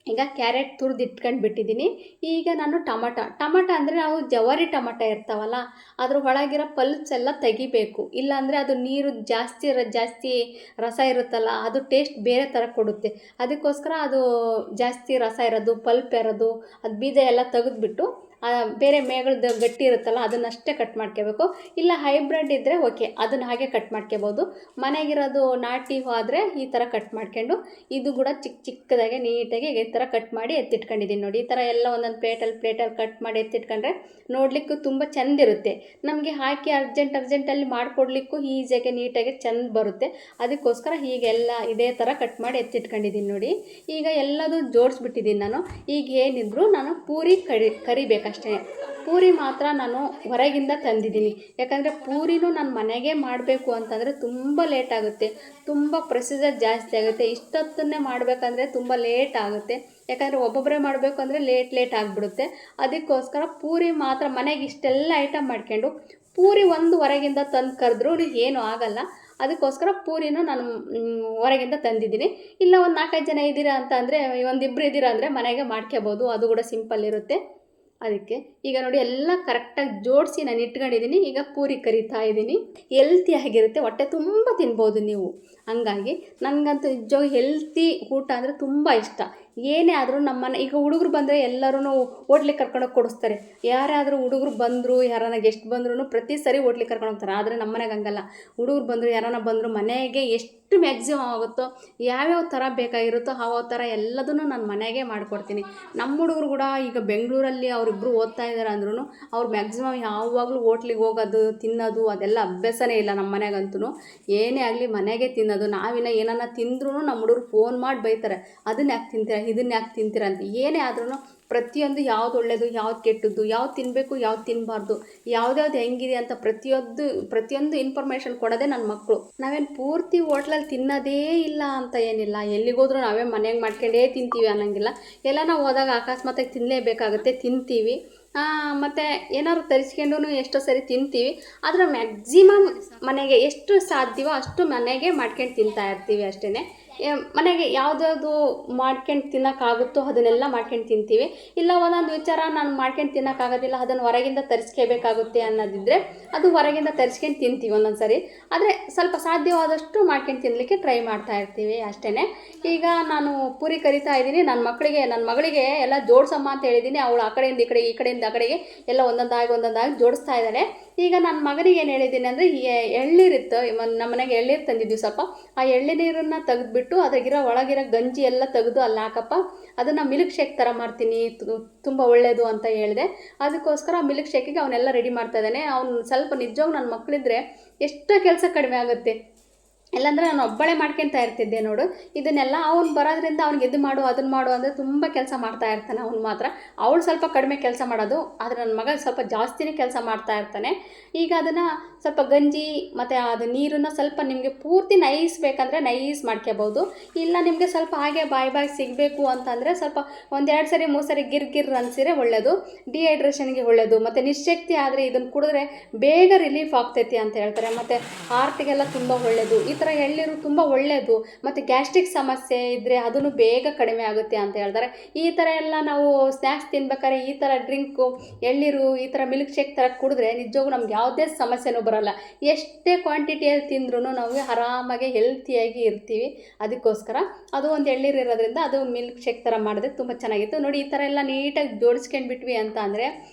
ಈಗ ಕ್ಯಾರೆಟ್ ತುರಿದು ಇಟ್ಕೊಂಡು ಬಿಟ್ಟಿದ್ದೀನಿ. ಈಗ ನಾನು ಟೊಮಟ ಅಂದರೆ ನಾವು ಜವಾರಿ ಟೊಮಟ ಇರ್ತಾವಲ್ಲ, ಅದ್ರ ಒಳಗಿರೋ ಪಲ್ಪ್ಸ್ ಎಲ್ಲ ತೆಗಿಬೇಕು. ಇಲ್ಲಾಂದರೆ ಅದು ನೀರು ಜಾಸ್ತಿ ರಸ ಇರುತ್ತಲ್ಲ, ಅದು ಟೇಸ್ಟ್ ಬೇರೆ ಥರ ಕೊಡುತ್ತೆ. ಅದಕ್ಕೋಸ್ಕರ ಅದು ಜಾಸ್ತಿ ರಸ ಇರೋದು, ಪಲ್ಪ್ ಇರೋದು, ಅದು ಬೀಜ ಎಲ್ಲ ತೆಗೆದುಬಿಟ್ಟು ಬೇರೆ ಮೇಗಳದ್ದು ಗಟ್ಟಿ ಇರುತ್ತಲ್ಲ ಅದನ್ನಷ್ಟೇ ಕಟ್ ಮಾಡ್ಕೋಬೇಕು. ಇಲ್ಲ ಹೈಬ್ರಿಡ್ ಇದ್ದರೆ ಓಕೆ, ಅದನ್ನು ಹಾಗೆ ಕಟ್ ಮಾಡ್ಕೋಬೋದು. ಮನೆಗಿರೋದು ನಾಟಿ ಆದರೆ ಈ ಥರ ಕಟ್ ಮಾಡ್ಕೊಂಡು, ಇದು ಕೂಡ ಚಿಕ್ಕದಾಗೆ ನೀಟಾಗಿ ಈ ಥರ ಕಟ್ ಮಾಡಿ ಎತ್ತಿಟ್ಕೊಂಡಿದ್ದೀನಿ ನೋಡಿ. ಈ ಥರ ಎಲ್ಲ ಒಂದೊಂದು ಪ್ಲೇಟಲ್ಲಿ ಕಟ್ ಮಾಡಿ ಎತ್ತಿಟ್ಕೊಂಡ್ರೆ ನೋಡಲಿಕ್ಕೂ ತುಂಬ ಚೆಂದಿರುತ್ತೆ. ನಮಗೆ ಹಾಕಿ ಅರ್ಜೆಂಟಲ್ಲಿ ಮಾಡಿಕೊಡ್ಲಿಕ್ಕೂ ಈಸಿಯಾಗಿ ನೀಟಾಗಿ ಚೆಂದ ಬರುತ್ತೆ. ಅದಕ್ಕೋಸ್ಕರ ಹೀಗೆಲ್ಲ ಇದೇ ಥರ ಕಟ್ ಮಾಡಿ ಎತ್ತಿಟ್ಕೊಂಡಿದ್ದೀನಿ ನೋಡಿ. ಈಗ ಎಲ್ಲದೂ ಜೋಡಿಸ್ಬಿಟ್ಟಿದ್ದೀನಿ ನಾನು. ಈಗ ಏನಿದ್ರು ನಾನು ಪೂರಿ ಕರಿಬೇಕಷ್ಟೇ. ಪೂರಿ ಮಾತ್ರ ನಾನು ಹೊರಗಿಂದ ತಂದಿದ್ದೀನಿ. ಯಾಕಂದರೆ ಪೂರಿನೂ ನಾನು ಮನೆಗೆ ಮಾಡಬೇಕು ಅಂತಂದರೆ ತುಂಬ ಲೇಟ್ ಆಗುತ್ತೆ, ತುಂಬ ಪ್ರೊಸೀಜರ್ ಜಾಸ್ತಿ ಆಗುತ್ತೆ. ಇಷ್ಟೊತ್ತನ್ನೇ ಮಾಡಬೇಕಂದ್ರೆ ತುಂಬ ಲೇಟ್ ಆಗುತ್ತೆ. ಯಾಕಂದರೆ ಒಬ್ಬೊಬ್ಬರೇ ಮಾಡಬೇಕು ಅಂದರೆ ಲೇಟ್ ಆಗಿಬಿಡುತ್ತೆ. ಅದಕ್ಕೋಸ್ಕರ ಪೂರಿ ಮಾತ್ರ ಮನೆಗೆ ಇಷ್ಟೆಲ್ಲ ಐಟಮ್ ಮಾಡ್ಕೊಂಡು ಪೂರಿ ಒಂದು ಹೊರಗಿಂದ ತಂದು ಕರೆದ್ರೂ ಏನೂ ಆಗಲ್ಲ. ಅದಕ್ಕೋಸ್ಕರ ಪೂರಿನೂ ನಾನು ಹೊರಗಿಂದ ತಂದಿದ್ದೀನಿ. ಇಲ್ಲ ಒಂದು 4-5 ಜನ ಇದ್ದೀರಾ ಅಂತ ಅಂದರೆ, 1-2 ಇದ್ದೀರಾ ಅಂದರೆ ಮನೆಗೆ ಮಾಡ್ಕೋಬೋದು, ಅದು ಕೂಡ ಸಿಂಪಲ್ ಇರುತ್ತೆ. ಅದಕ್ಕೆ ಈಗ ನೋಡಿ ಎಲ್ಲ ಕರೆಕ್ಟಾಗಿ ಜೋಡಿಸಿ ನಾನು ಇಟ್ಕೊಂಡಿದ್ದೀನಿ. ಈಗ ಪೂರಿ ಕರಿತಾ ಇದ್ದೀನಿ. ಹೆಲ್ತಿ ಆಗಿರುತ್ತೆ, ಹೊಟ್ಟೆ ತುಂಬ ತಿನ್ಬೋದು ನೀವು. ಹಂಗಾಗಿ ನನಗಂತೂ ನಿಜವಾಗಿ ಹೆಲ್ತಿ ಊಟ ಅಂದರೆ ತುಂಬ ಇಷ್ಟ. ಏನೇ ಆದರೂ ನಮ್ಮನೆ ಈಗ ಹುಡುಗರು ಬಂದರೆ ಎಲ್ಲರೂ ಹೋಟ್ಲಿಗೆ ಕರ್ಕೊಂಡೋಗಿ ಕೊಡಿಸ್ತಾರೆ. ಯಾರಾದರೂ ಹುಡುಗರು ಬಂದರು, ಯಾರನ್ನ ಗೆಸ್ಟ್ ಬಂದ್ರೂ ಪ್ರತಿ ಸರಿ ಹೋಟ್ಲಿಗೆ ಕರ್ಕೊಂಡು ಹೋಗ್ತಾರೆ. ಆದರೆ ನಮ್ಮ ಮನೆಗೆ ಹಂಗಲ್ಲ. ಹುಡುಗರು ಬಂದರು, ಯಾರನ್ನ ಬಂದರು, ಮನೆಗೆ ಎಷ್ಟು ಮ್ಯಾಕ್ಸಿಮಮ್ ಆಗುತ್ತೋ, ಯಾವ್ಯಾವ ಥರ ಬೇಕಾಗಿರುತ್ತೋ ಆ ಥರ ಎಲ್ಲದನ್ನು ನಾನು ಮನೆಗೆ ಮಾಡಿಕೊಡ್ತೀನಿ. ನಮ್ಮ ಹುಡುಗರು ಕೂಡ ಈಗ ಬೆಂಗಳೂರಲ್ಲಿ ಅವರಿಬ್ಬರು ಓದ್ತಾ ಇದ್ದಾರೆ ಅಂದ್ರೂ ಅವ್ರು ಮ್ಯಾಕ್ಸಿಮಮ್ ಯಾವಾಗಲೂ ಹೋಟ್ಲಿಗೆ ಹೋಗೋದು, ತಿನ್ನೋದು ಅದೆಲ್ಲ ಅಭ್ಯಾಸನೇ ಇಲ್ಲ. ನಮ್ಮ ಮನೆಗಂತೂ ಏನೇ ಆಗಲಿ ಮನೆಗೆ ತಿನ್ನೋದು. ನಾವಿನ್ನ ಏನನ್ನ ತಿಂದ್ರೂ ನಮ್ಮ ಹುಡುಗರು ಫೋನ್ ಮಾಡಿ ಬೈತಾರೆ, ಅದನ್ನ ಯಾಕೆ ತಿಂತೀರಾ, ಇದನ್ನ ಯಾಕೆ ತಿಂತೀರಾ ಅಂತ. ಏನೇ ಆದ್ರೂ ಪ್ರತಿಯೊಂದು ಯಾವ್ದು ಒಳ್ಳೆಯದು, ಯಾವ್ದು ಕೆಟ್ಟದ್ದು, ಯಾವ್ದು ತಿನ್ನಬೇಕು, ಯಾವ್ದು ತಿನ್ನಬಾರ್ದು, ಯಾವ್ದ್ಯಾವ್ದು ಹೆಂಗಿದೆ ಅಂತ ಪ್ರತಿಯೊಂದು ಇನ್ಫಾರ್ಮೇಷನ್ ಕೊಡೋದೇ ನನ್ನ ಮಕ್ಕಳು. ನಾವೇನು ಪೂರ್ತಿ ಹೋಟ್ಲಲ್ಲಿ ತಿನ್ನೋದೇ ಇಲ್ಲ ಅಂತ ಏನಿಲ್ಲ. ಎಲ್ಲಿಗೋದ್ರೂ ನಾವೇ ಮನೆಗೆ ಮಾಡ್ಕೊಂಡೇ ತಿಂತೀವಿ ಅನ್ನೋಂಗಿಲ್ಲ. ಎಲ್ಲ ನಾವು ಹೋದಾಗ ಅಕಸ್ಮಾತಾಗಿ ತಿನ್ನಲೇಬೇಕಾಗುತ್ತೆ, ತಿಂತೀವಿ. ಮತ್ತು ಏನಾದ್ರು ತರಿಸ್ಕೊಂಡು ಎಷ್ಟೋ ಸರಿ ತಿಂತೀವಿ. ಆದರೆ ಮ್ಯಾಕ್ಸಿಮಮ್ ಮನೆಗೆ ಎಷ್ಟು ಸಾಧ್ಯವೋ ಅಷ್ಟು ಮನೆಗೆ ಮಾಡ್ಕೊಂಡು ತಿಂತಾ ಇರ್ತೀವಿ ಅಷ್ಟೇ. ಮನೆಗೆ ಯಾವುದ್ಯಾವುದು ಮಾಡ್ಕೊಂಡು ತಿನ್ನೋಕ್ಕಾಗುತ್ತೋ ಅದನ್ನೆಲ್ಲ ಮಾಡ್ಕೊಂಡು ತಿಂತೀವಿ. ಇಲ್ಲ ಒಂದೊಂದು ವಿಚಾರ ನಾನು ಮಾಡ್ಕೊಂಡು ತಿನ್ನೋಕ್ಕಾಗೋದಿಲ್ಲ, ಅದನ್ನು ಹೊರಗಿಂದ ತರಿಸ್ಕೋಬೇಕಾಗುತ್ತೆ ಅನ್ನೋದಿದ್ದರೆ ಅದು ಹೊರಗಿಂದ ತರಿಸ್ಕೊಂಡು ತಿಂತೀವಿ ಒಂದೊಂದು ಸರಿ. ಆದರೆ ಸ್ವಲ್ಪ ಸಾಧ್ಯವಾದಷ್ಟು ಮಾಡ್ಕೊಂಡು ತಿನ್ನಲಿಕ್ಕೆ ಟ್ರೈ ಮಾಡ್ತಾ ಇರ್ತೀವಿ ಅಷ್ಟೇ. ಈಗ ನಾನು ಪೂರಿ ಕರಿತಾ ಇದ್ದೀನಿ. ನನ್ನ ಮಗಳಿಗೆ ಎಲ್ಲ ಜೋಡಿಸಮ್ಮ ಅಂತ ಹೇಳಿದ್ದೀನಿ. ಅವಳು ಆ ಕಡೆಯಿಂದ ಈ ಕಡೆಗೆ ಎಲ್ಲ ಒಂದೊಂದಾಗಿ ಜೋಡಿಸ್ತಾ ಇದ್ದಾಳೆ. ಈಗ ನನ್ನ ಮಗನಿಗೆ ಏನು ಹೇಳಿದ್ದೀನಿ ಅಂದರೆ ಎಳ್ನೀರಿತ್ತು, ನಮ್ಮ ಮನೆಗೆ ಎಳ್ನೀರು ತಂದಿದ್ವಿ ಸ್ವಲ್ಪ, ಆ ಎಳ್ನೀರನ್ನು ತೆಗೆದ್ಬಿಟ್ಟು ಅದಾಗಿರೋ ಒಳಗಿರೋ ಗಂಜಿ ಎಲ್ಲ ತೆಗೆದು ಅಲ್ಲಿ ಹಾಕಪ್ಪ, ಅದನ್ನು ಮಿಲ್ಕ್ ಶೇಕ್ ಥರ ಮಾಡ್ತೀನಿ, ತುಂಬ ಒಳ್ಳೆಯದು ಅಂತ ಹೇಳಿದೆ. ಅದಕ್ಕೋಸ್ಕರ ಮಿಲ್ಕ್ ಶೇಕಿಗೆ ಅವನ್ನೆಲ್ಲ ರೆಡಿ ಮಾಡ್ತಾ ಇದ್ದಾನೆ. ಅವ್ನು ಸ್ವಲ್ಪ ನಿಜವಾಗ್ ನನ್ನ ಮಕ್ಕಳಿದ್ರೆ ಎಷ್ಟೋ ಕೆಲಸ ಕಡಿಮೆ ಆಗುತ್ತೆ. ಇಲ್ಲಾಂದರೆ ನಾನು ಒಬ್ಬಳೇ ಮಾಡ್ಕೊತಾ ಇರ್ತಿದ್ದೆ ನೋಡು. ಇದನ್ನೆಲ್ಲ ಅವ್ನು ಬರೋದ್ರಿಂದ ಅವ್ನಿಗೆ ಇದು ಮಾಡು ಅದನ್ನು ಮಾಡು ಅಂದರೆ ತುಂಬ ಕೆಲಸ ಮಾಡ್ತಾ ಇರ್ತಾನೆ ಅವ್ನು ಮಾತ್ರ. ಅವಳು ಸ್ವಲ್ಪ ಕಡಿಮೆ ಕೆಲಸ ಮಾಡೋದು, ಆದರೆ ನನ್ನ ಮಗ ಸ್ವಲ್ಪ ಜಾಸ್ತಿನೇ ಕೆಲಸ ಮಾಡ್ತಾ ಇರ್ತಾನೆ. ಈಗ ಅದನ್ನು ಸ್ವಲ್ಪ ಗಂಜಿ ಮತ್ತು ಅದು ನೀರನ್ನು ಸ್ವಲ್ಪ ನಿಮಗೆ ಪೂರ್ತಿ ನೈಸ್ ಬೇಕಂದರೆ ನೈಸ್ ಮಾಡ್ಕೋಬೋದು. ಇಲ್ಲ ನಿಮಗೆ ಸ್ವಲ್ಪ ಹಾಗೆ ಬಾಯಿ ಸಿಗಬೇಕು ಅಂತಂದರೆ ಸ್ವಲ್ಪ 1-2 ಸರಿ 3 ಸರಿ ಗಿರ್ ಅನಿಸಿದ್ರೆ ಒಳ್ಳೆಯದು. ಡಿಹೈಡ್ರೇಷನ್ಗೆ ಒಳ್ಳೆಯದು. ಮತ್ತು ನಿಶಕ್ತಿ ಆದರೆ ಇದನ್ನು ಕುಡಿದ್ರೆ ಬೇಗ ರಿಲೀಫ್ ಆಗ್ತೈತಿ ಅಂತ ಹೇಳ್ತಾರೆ. ಮತ್ತು ಹಾರ್ಟಿಗೆಲ್ಲ ತುಂಬ ಒಳ್ಳೆಯದು. ಈ ಥರ ಎಳ್ನೀರು ತುಂಬ ಒಳ್ಳೆಯದು. ಮತ್ತು ಗ್ಯಾಸ್ಟ್ರಿಕ್ ಸಮಸ್ಯೆ ಇದ್ದರೆ ಅದನ್ನು ಬೇಗ ಕಡಿಮೆ ಆಗುತ್ತೆ ಅಂತ ಹೇಳ್ತಾರೆ. ಈ ಥರ ಎಲ್ಲ ನಾವು ಸ್ನ್ಯಾಕ್ಸ್ ತಿನ್ಬೇಕಾದ್ರೆ ಈ ಥರ ಡ್ರಿಂಕು, ಎಳ್ನೀರು, ಈ ಥರ ಮಿಲ್ಕ್ ಶೇಕ್ ಥರ ಕುಡಿದ್ರೆ ನಿಜವಾಗೂ ನಮ್ಗೆ ಯಾವುದೇ ಸಮಸ್ಯೆನೂ ಬರೋಲ್ಲ. ಎಷ್ಟೇ ಕ್ವಾಂಟಿಟಿಯಲ್ಲಿ ತಿಂದ್ರೂ ನಾವು ಆರಾಮಾಗಿ ಹೆಲ್ತಿಯಾಗಿ ಇರ್ತೀವಿ. ಅದಕ್ಕೋಸ್ಕರ ಅದು ಒಂದು ಎಳ್ನೀರು ಇರೋದ್ರಿಂದ ಅದು ಮಿಲ್ಕ್ ಶೇಕ್ ಥರ ಮಾಡಿದ್ರೆ ತುಂಬ ಚೆನ್ನಾಗಿತ್ತು ನೋಡಿ. ಈ ಥರ ಎಲ್ಲ ನೀಟಾಗಿ ಜೋಡಿಸ್ಕೊಂಡ್ಬಿಟ್ವಿ ಅಂತ ಅಂದರೆ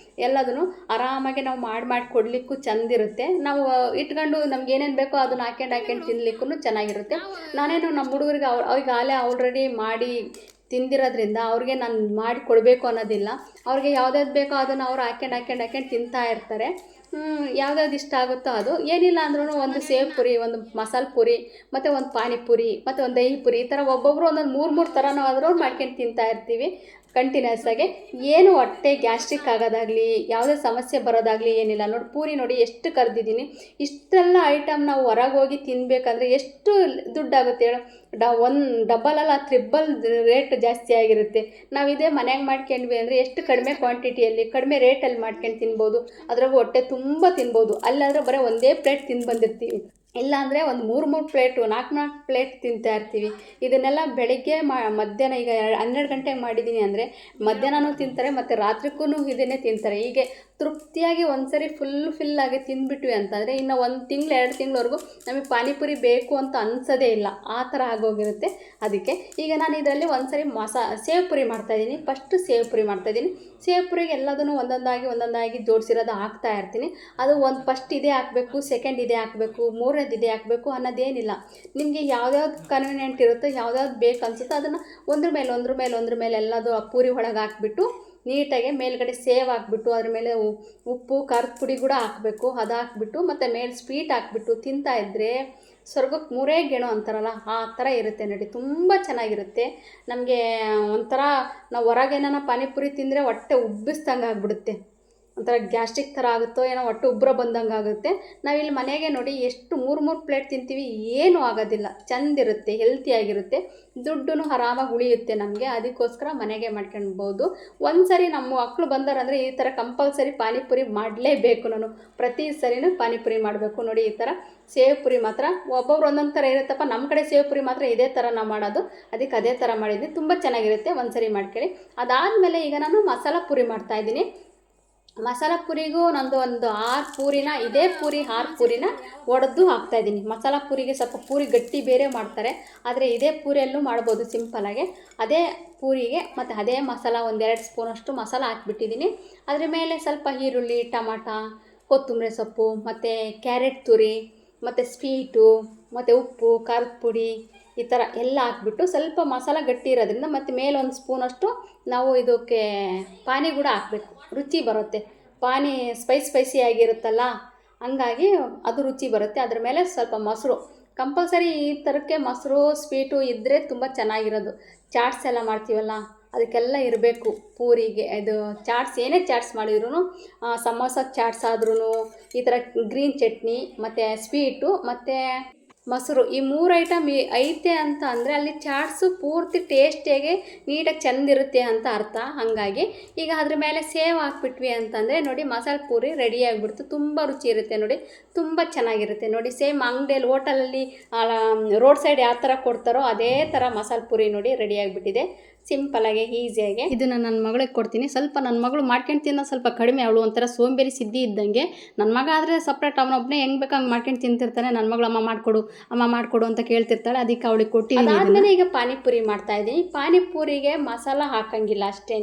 ಎಲ್ಲದನ್ನು ಆರಾಮಾಗಿ ನಾವು ಮಾಡಿ ಕೊಡಲಿಕ್ಕೂ ಚೆಂದಿರುತ್ತೆ. ನಾವು ಇಟ್ಕೊಂಡು ನಮ್ಗೆ ಏನೇನು ಬೇಕೋ ಅದನ್ನು ಹಾಕ್ಕೊಂಡು ತಿನ್ನಲಿಕ್ಕೂ ಚೆನ್ನಾಗಿರುತ್ತೆ. ನಾನೇನು ನಮ್ಮ ಹುಡುಗರಿಗೆ ಅವ್ರಿಗೆ ಆಲ್ರೆಡಿ ಮಾಡಿ ತಿಂದಿರೋದ್ರಿಂದ ಅವ್ರಿಗೆ ನಾನು ಮಾಡಿ ಕೊಡಬೇಕು ಅನ್ನೋದಿಲ್ಲ. ಅವ್ರಿಗೆ ಯಾವ್ದಾವ್ದು ಬೇಕೋ ಅದನ್ನು ಅವ್ರು ಹಾಕ್ಕೊಂಡು ತಿಂತಾ ಇರ್ತಾರೆ. ಯಾವ್ದಾವ್ದು ಇಷ್ಟ ಆಗುತ್ತೋ ಅದು. ಏನಿಲ್ಲ ಅಂದ್ರೂ ಒಂದು ಸೇವ್ ಪುರಿ, ಒಂದು ಮಸಾಲೆ ಪುರಿ, ಮತ್ತು ಒಂದು ಪಾನಿಪುರಿ, ಮತ್ತು ಒಂದು ದಹಿ ಪುರಿ, ಈ ಥರ ಒಬ್ಬೊಬ್ಬರು ಒಂದೊಂದು 3 ಥರನಾದ್ರೂ ಮಾಡ್ಕೊಂಡು ತಿಂತಾ ಇರ್ತೀವಿ ಕಂಟಿನ್ಯೂಸ್ ಆಗಿ. ಏನು ಹೊಟ್ಟೆ ಗ್ಯಾಸ್ಟ್ರಿಕ್ ಆಗೋದಾಗಲಿ ಯಾವುದೇ ಸಮಸ್ಯೆ ಬರೋದಾಗಲಿ ಏನಿಲ್ಲ ನೋಡಿ. ಪೂರಿ ನೋಡಿ ಎಷ್ಟು ಕರೆದಿದ್ದೀನಿ. ಇಷ್ಟೆಲ್ಲ ಐಟಮ್ ನಾವು ಹೊರಗೆ ಹೋಗಿ ತಿನ್ನಬೇಕಂದ್ರೆ ಎಷ್ಟು ದುಡ್ಡಾಗುತ್ತೆ ಹೇಳು. ಒಂದು ಡಬಲ್ ಅಲ್ಲ ತ್ರಿಬಲ್ ರೇಟ್ ಜಾಸ್ತಿ ಆಗಿರುತ್ತೆ. ನಾವು ಇದೇ ಮನೆಯಾಗ ಮಾಡ್ಕೊಂಡ್ವಿ ಅಂದರೆ ಎಷ್ಟು ಕಡಿಮೆ ಕ್ವಾಂಟಿಟಿಯಲ್ಲಿ ಕಡಿಮೆ ರೇಟಲ್ಲಿ ಮಾಡ್ಕೊಂಡು ತಿನ್ಬೋದು. ಅದ್ರಾಗೂ ಹೊಟ್ಟೆ ತುಂಬ ತಿನ್ಬೋದು. ಅಲ್ಲಾದರೆ ಬರೀ ಒಂದೇ ಪ್ಲೇಟ್ ತಿಂದು ಬಂದಿರ್ತೀವಿ. ಇಲ್ಲಾಂದರೆ ಒಂದು 3 ಪ್ಲೇಟು 4 ಪ್ಲೇಟ್ ತಿಂತಾ ಇರ್ತೀವಿ. ಇದನ್ನೆಲ್ಲ ಬೆಳಗ್ಗೆ ಮಧ್ಯಾಹ್ನ ಈಗ 12 ಗಂಟೆಗೆ ಮಾಡಿದ್ದೀನಿ ಅಂದರೆ ಮಧ್ಯಾಹ್ನನೂ ತಿಂತಾರೆ ಮತ್ತು ರಾತ್ರಿಗೂ ಇದನ್ನೇ ತಿಂತಾರೆ. ಹೀಗೆ ತೃಪ್ತಿಯಾಗಿ ಒಂದು ಸರಿ ಫಿಲ್ಲಾಗಿ ತಿಂದ್ಬಿಟ್ವಿ ಅಂತಂದರೆ ಇನ್ನು 1 ತಿಂಗಳು 2 ತಿಂಗಳವರೆಗೂ ನಮಗೆ ಪಾನಿಪುರಿ ಬೇಕು ಅಂತ ಅನಿಸೋದೇ ಇಲ್ಲ. ಆ ಥರ ಆಗೋಗಿರುತ್ತೆ. ಅದಕ್ಕೆ ಈಗ ನಾನು ಇದರಲ್ಲಿ ಒಂದು ಸರಿ ಸೇವ್ ಪುರಿ ಮಾಡ್ತಾಯಿದ್ದೀನಿ. ಫಸ್ಟು ಸೇವ್ ಪುರಿ ಮಾಡ್ತಾಯಿದ್ದೀನಿ. ಸೇವ್ ಪುರಿಗೆ ಎಲ್ಲದನ್ನು ಒಂದೊಂದಾಗಿ ಜೋಡಿಸಿರೋದು ಹಾಕ್ತಾ ಇರ್ತೀನಿ. ಅದು ಫಸ್ಟ್ ಇದೇ ಹಾಕಬೇಕು, ಸೆಕೆಂಡ್ ಇದೇ ಹಾಕಬೇಕು, 3ನೇದು ಇದೇ ಹಾಕಬೇಕು ಅನ್ನೋದೇನಿಲ್ಲ. ನಿಮಗೆ ಯಾವ್ದಾವ್ದು ಕನ್ವೀನಿಯೆಂಟ್ ಇರುತ್ತೋ ಯಾವ್ದಾವ್ದು ಬೇಕು ಅನಿಸುತ್ತೋ ಅದನ್ನು ಒಂದ್ರ ಮೇಲೆ ಎಲ್ಲದು ಆ ಪೂರಿ ಒಳಗೆ ಹಾಕ್ಬಿಟ್ಟು ನೀಟಾಗಿ ಮೇಲ್ಗಡೆ ಸೇವ್ ಹಾಕ್ಬಿಟ್ಟು ಅದ್ರ ಮೇಲೆ ಉಪ್ಪು ಖಾರದ ಪುಡಿ ಕೂಡ ಹಾಕಬೇಕು. ಅದು ಹಾಕ್ಬಿಟ್ಟು ಮತ್ತು ಮೇಲೆ ಸ್ವೀಟ್ ಹಾಕ್ಬಿಟ್ಟು ತಿಂತಾಯಿದ್ರೆ ಸ್ವರ್ಗಕ್ಕೆ 3 ಗೇಣು ಅಂತಾರಲ್ಲ ಆ ಥರ ಇರುತ್ತೆ ನೋಡಿ. ತುಂಬ ಚೆನ್ನಾಗಿರುತ್ತೆ. ನಮಗೆ ಒಂಥರ ನಾವು ಹೊರಗೇನ ಪಾನಿಪುರಿ ತಿಂದರೆ ಹೊಟ್ಟೆ ಉಬ್ಬಿಸ್ದಂಗೆ ಆಗಿಬಿಡುತ್ತೆ. ಒಂಥರ ಗ್ಯಾಸ್ಟ್ರಿಕ್ ಥರ ಆಗುತ್ತೋ ಏನೋ ಹೊಟ್ಟೆ ಉಬ್ಬರ ಬಂದಂಗೆ ಆಗುತ್ತೆ. ನಾವಿಲ್ಲಿ ಮನೆಗೆ ನೋಡಿ ಎಷ್ಟು 3 ಪ್ಲೇಟ್ ತಿಂತೀವಿ, ಏನೂ ಆಗೋದಿಲ್ಲ. ಚೆಂದಿರುತ್ತೆ, ಹೆಲ್ತಿಯಾಗಿರುತ್ತೆ, ದುಡ್ಡು ಆರಾಮಾಗಿ ಉಳಿಯುತ್ತೆ ನಮಗೆ. ಅದಕ್ಕೋಸ್ಕರ ಮನೆಗೆ ಮಾಡ್ಕೊಳ್ಬೋದು. ಒಂದು ಸರಿ ನಮ್ಮ ಮಕ್ಕಳು ಬಂದಾರಂದರೆ ಈ ಥರ ಕಂಪಲ್ಸರಿ ಪಾನಿಪುರಿ ಮಾಡಲೇಬೇಕು. ನಾನು ಪ್ರತಿ ಸರಿನೂ ಪಾನಿಪುರಿ ಮಾಡಬೇಕು ನೋಡಿ. ಈ ಥರ ಸೇವ್ ಪುರಿ ಮಾತ್ರ ಒಬ್ಬೊಬ್ರು ಒಂದೊಂದು ಥರ ಇರುತ್ತಪ್ಪ. ನಮ್ಮ ಕಡೆ ಸೇವ್ ಪುರಿ ಮಾತ್ರ ಇದೇ ಥರ ನಾವು ಮಾಡೋದು. ಅದಕ್ಕೆ ಅದೇ ಥರ ಮಾಡಿದ್ದೀನಿ. ತುಂಬ ಚೆನ್ನಾಗಿರುತ್ತೆ. ಒಂದು ಸರಿ ಮಾಡ್ಕೊಳ್ಳಿ. ಅದಾದಮೇಲೆ ಈಗ ನಾನು ಮಸಾಲ ಪುರಿ ಮಾಡ್ತಾಯಿದ್ದೀನಿ. ಮಸಾಲ ಪುರಿಗೂ ನಂದು ಒಂದು 6 ಪೂರಿನ ಇದೇ ಪೂರಿ 6 ಪೂರಿನ ಒಡೆದು ಹಾಕ್ತಾಯಿದ್ದೀನಿ. ಮಸಾಲ ಪೂರಿಗೆ ಸ್ವಲ್ಪ ಪೂರಿ ಗಟ್ಟಿ ಬೇರೆ ಮಾಡ್ತಾರೆ, ಆದರೆ ಇದೇ ಪೂರಿಯಲ್ಲೂ ಮಾಡ್ಬೋದು ಸಿಂಪಲಾಗೆ. ಅದೇ ಪೂರಿಗೆ ಮತ್ತು ಅದೇ ಮಸಾಲ 1-2 ಸ್ಪೂನಷ್ಟು ಮಸಾಲ ಹಾಕ್ಬಿಟ್ಟಿದ್ದೀನಿ. ಅದ್ರ ಮೇಲೆ ಸ್ವಲ್ಪ ಈರುಳ್ಳಿ, ಟಮಾಟ, ಕೊತ್ತಂಬರಿ ಸೊಪ್ಪು, ಮತ್ತು ಕ್ಯಾರೆಟ್ ತುರಿ, ಮತ್ತು ಸ್ವೀಟು, ಮತ್ತು ಉಪ್ಪು, ಖಾರದ ಪುಡಿ, ಈ ಥರ ಎಲ್ಲ ಹಾಕ್ಬಿಟ್ಟು ಸ್ವಲ್ಪ ಮಸಾಲ ಗಟ್ಟಿ ಇರೋದ್ರಿಂದ ಮತ್ತು ಮೇಲೆ 1 ಸ್ಪೂನಷ್ಟು ನಾವು ಇದಕ್ಕೆ ಪಾನಿ ಕೂಡ ಹಾಕಬೇಕು. ರುಚಿ ಬರುತ್ತೆ. ಪಾನಿ ಸ್ಪೈಸಿ ಆಗಿರುತ್ತಲ್ಲ, ಹಂಗಾಗಿ ಅದು ರುಚಿ ಬರುತ್ತೆ. ಅದ್ರ ಮೇಲೆ ಸ್ವಲ್ಪ ಮೊಸರು ಕಂಪಲ್ಸರಿ. ಈ ಥರಕ್ಕೆ ಮೊಸರು ಸ್ವೀಟು ಇದ್ದರೆ ತುಂಬ ಚೆನ್ನಾಗಿರೋದು. ಚಾಟ್ಸ್ ಎಲ್ಲ ಮಾಡ್ತೀವಲ್ಲ ಅದಕ್ಕೆಲ್ಲ ಇರಬೇಕು ಪೂರಿಗೆ. ಇದು ಚಾಟ್ಸ್ ಏನೇ ಚಾಟ್ಸ್ ಮಾಡಿದ್ರೂ, ಸಮೋಸ ಚಾಟ್ಸ್ ಆದ್ರೂ, ಈ ಥರ ಗ್ರೀನ್ ಚಟ್ನಿ ಮತ್ತು ಸ್ವೀಟು ಮತ್ತು ಮೊಸರು ಈ 3 ಐಟಮ್ ಐತೆ ಅಂತ ಅಂದರೆ ಅಲ್ಲಿ ಚಾಟ್ಸು ಪೂರ್ತಿ ಟೇಸ್ಟಿಯಾಗಿ ನೀಟಾಗಿ ಚೆಂದಿರುತ್ತೆ ಅಂತ ಅರ್ಥ. ಹಾಗಾಗಿ ಈಗ ಅದ್ರ ಮೇಲೆ ಸೇವ್ ಹಾಕ್ಬಿಟ್ವಿ ಅಂತಂದರೆ ನೋಡಿ ಮಸಾಲೆ ಪೂರಿ ರೆಡಿ ಆಗಿಬಿಡ್ತು. ತುಂಬ ರುಚಿ ಇರುತ್ತೆ ನೋಡಿ, ತುಂಬ ಚೆನ್ನಾಗಿರುತ್ತೆ ನೋಡಿ. ಸೇಮ್ ಅಂಗಡಿಯಲ್ಲಿ ಹೋಟೆಲಲ್ಲಿ ರೋಡ್ ಸೈಡ್ ಯಾವ ಥರ ಕೊಡ್ತಾರೋ ಅದೇ ಥರ ಮಸಾಲೆ ಪೂರಿ ನೋಡಿ ರೆಡಿ ಆಗಿಬಿಟ್ಟಿದೆ. ಸಿಂಪಲಾಗಿ ಈಸಿಯಾಗಿ ಇದನ್ನು ನನ್ನ ಮಗಳಿಗೆ ಕೊಡ್ತೀನಿ. ಸ್ವಲ್ಪ ನನ್ನ ಮಗಳು ಮಾಡ್ಕೊಂಡು ತಿನ್ನೋ ಸ್ವಲ್ಪ ಕಡಿಮೆ, ಅವಳು ಒಂಥರ ಸೋಂಬೇರಿ ಸಿದ್ಧಿ ಇದ್ದಂಗೆ. ನನ್ನ ಮಗ ಆದರೆ ಸಪ್ರೇಟ್ ಅವನೊಬ್ಬನೇ ಹೆಂಗೆ ಬೇಕು ಹಂಗೆ ಮಾಡ್ಕೊಂಡು ತಿಂತಿರ್ತಾನೆ. ನನ್ನ ಮಗಳು ಅಮ್ಮ ಮಾಡಿಕೊಡು ಅಂತ ಕೇಳ್ತಿರ್ತಾಳೆ. ಅದಕ್ಕೆ ಅವಳಿಗೆ ಕೊಟ್ಟಿದ್ದೀನಿ. ಅದಾದಮೇಲೆ ಈಗ ಪಾನಿಪುರಿ ಮಾಡ್ತಾಯಿದ್ದೀನಿ. ಪಾನಿಪುರಿಗೆ ಮಸಾಲ ಹಾಕೋಂಗಿಲ್ಲ ಅಷ್ಟೇ,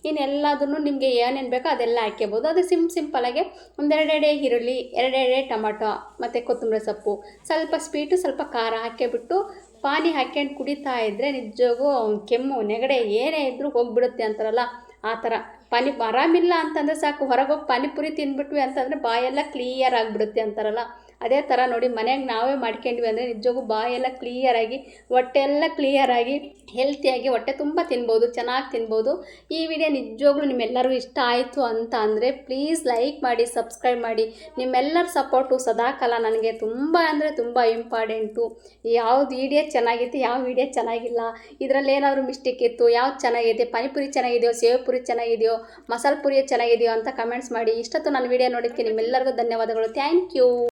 ಇನ್ನೆಲ್ಲದನ್ನು ನಿಮಗೆ ಏನೇನು ಬೇಕೋ ಅದೆಲ್ಲ ಹಾಕ್ಕೋಬೋದು. ಅದು ಸಿಂಪಲಾಗಿ ಒಂದೆರಡೆಡೆ ಈರುಳ್ಳಿ, ಎರಡೆಡೆ ಟೊಮಟೊ ಮತ್ತು ಕೊತ್ತಂಬರಿ ಸೊಪ್ಪು, ಸ್ವಲ್ಪ ಸ್ವೀಟು ಸ್ವಲ್ಪ ಖಾರ ಹಾಕಿಬಿಟ್ಟು ಪಾನಿ ಹಾಕ್ಕೊಂಡು ಕುಡಿತಾ ಇದ್ದರೆ ನಿಜವಾಗೂ ಕೆಮ್ಮು ನೆಗಡೆ ಏನೇ ಇದ್ದರೂ ಹೋಗಿಬಿಡುತ್ತೆ ಅಂತಾರಲ್ಲ ಆ ಥರ. ಆರಾಮಿಲ್ಲ ಅಂತಂದರೆ ಸಾಕು, ಹೊರಗೋಗಿ ಪಾನಿಪುರಿ ತಿಂದ್ಬಿಟ್ವಿ ಅಂತಂದರೆ ಬಾಯೆಲ್ಲ ಕ್ಲಿಯರ್ ಆಗಿಬಿಡುತ್ತೆ ಅಂತಾರಲ್ಲ ಅದೇ ಥರ ನೋಡಿ. ಮನೆಯಾಗ ನಾವೇ ಮಾಡ್ಕೊಂಡ್ವಿ ಅಂದರೆ ನಿಜವಾಗೂ ಬಾಯೆಲ್ಲ ಕ್ಲಿಯರಾಗಿ, ಹೊಟ್ಟೆಲ್ಲ ಕ್ಲಿಯರಾಗಿ, ಹೆಲ್ತಿಯಾಗಿ ಹೊಟ್ಟೆ ತುಂಬ ತಿನ್ಬೋದು, ಚೆನ್ನಾಗಿ ತಿನ್ಬೋದು. ಈ ವಿಡಿಯೋ ನಿಜವಾಗ್ಲೂ ನಿಮ್ಮೆಲ್ಲರಿಗೂ ಇಷ್ಟ ಆಯಿತು ಅಂತ ಅಂದರೆ ಪ್ಲೀಸ್ ಲೈಕ್ ಮಾಡಿ, ಸಬ್ಸ್ಕ್ರೈಬ್ ಮಾಡಿ. ನಿಮ್ಮೆಲ್ಲರ ಸಪೋರ್ಟು ಸದಾಕಾಲ ನನಗೆ ತುಂಬ ಅಂದರೆ ತುಂಬ ಇಂಪಾರ್ಟೆಂಟು. ಯಾವ್ದು ವಿಡಿಯೋ ಚೆನ್ನಾಗಿತ್ತು, ಯಾವ ವಿಡಿಯೋ ಚೆನ್ನಾಗಿಲ್ಲ, ಇದರಲ್ಲಿ ಏನಾದರೂ ಮಿಸ್ಟೇಕ್ ಇತ್ತು, ಯಾವ್ದು ಚೆನ್ನಾಗಿದೆ, ಪಾನಿಪುರಿ ಚೆನ್ನಾಗಿದೆಯೋ, ಸೇವ್ ಪುರಿ ಚೆನ್ನಾಗಿದೆಯೋ, ಮಸಾಲೆ ಪುರಿ ಚೆನ್ನಾಗಿದೆಯೋ ಅಂತ ಕಮೆಂಟ್ಸ್ ಮಾಡಿ. ಇಷ್ಟೊತ್ತು ನನ್ನ ವಿಡಿಯೋ ನೋಡೋದಕ್ಕೆ ನಿಮ್ಮೆಲ್ಲರಿಗೂ ಧನ್ಯವಾದಗಳು. Thank you.